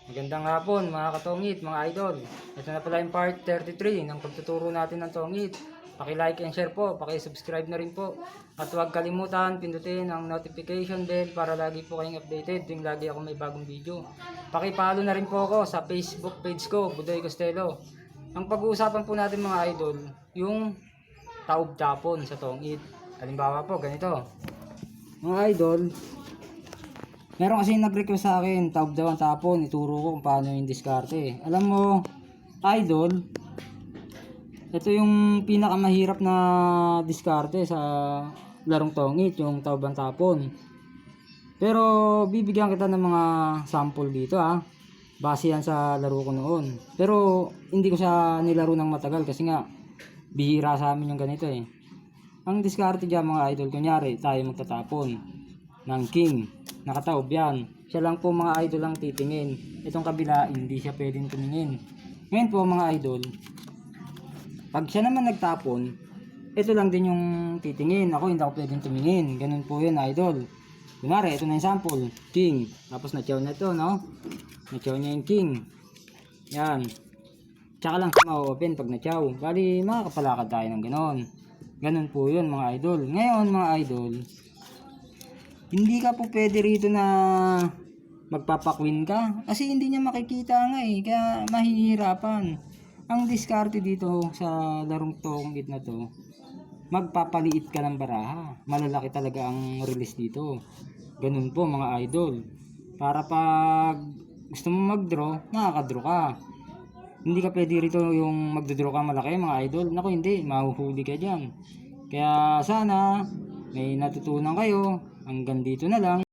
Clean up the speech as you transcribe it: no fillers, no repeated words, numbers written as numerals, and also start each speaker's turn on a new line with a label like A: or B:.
A: Magandang hapon mga katongit, mga idol. Ito na pala yung part 33 ng pagtuturo natin ng tongit. Paki-like and share po, paki-subscribe na rin po. At huwag kalimutan pindutin ang notification bell para lagi po kayong updated tuwing lagi ako may bagong video. Paki-follow na rin po ako sa Facebook page ko, Budoy Costello. Ang pag-uusapan po natin mga idol, yung taob tapon sa tongit. Halimbawa po, ganito. Mga idol, meron kasi nag-request sa akin, taob daw ang tapon, ituro ko kung paano yung diskarte. Alam mo, idol, ito yung pinakamahirap na diskarte sa larong tongit, yung taob ang tapon. Pero bibigyan kita ng mga sample dito base yan sa laro ko noon. Pero hindi ko siya nilaro ng matagal kasi nga bihira sa amin yung ganito eh. Ang diskarte dyan mga idol, kunyari tayo magtatapon ng king, nakataob yan, siya lang po mga idol ang titingin, itong kabila hindi siya pwedeng tumingin. Ngayon po mga idol, pag siya naman nagtapon, ito lang din yung titingin, ako hindi ako pwedeng tumingin. Ganun po yun idol. Kunwari ito na yung sample, king, tapos natyaw na ito, no, natyaw niya yung king, yan, tsaka lang siya ma-open pag natyaw. Bali makakapalakad tayo ng ganon. Ganun po yun mga idol. Ngayon mga idol, hindi ka po pwede rito na magpapakwin ka kasi hindi niya makikita nga kaya mahihirapan. Ang diskarte dito sa larong tongit na to, magpapaliit ka ng baraha, malalaki talaga ang release dito. Ganun po mga idol, para pag gusto mo mag-draw, makakadraw ka. Hindi ka pwede rito yung magdodraw ka malaki mga idol. Naku hindi, mahuhuli ka dyan. Kaya sana may natutunan kayo. Hanggang dito na lang.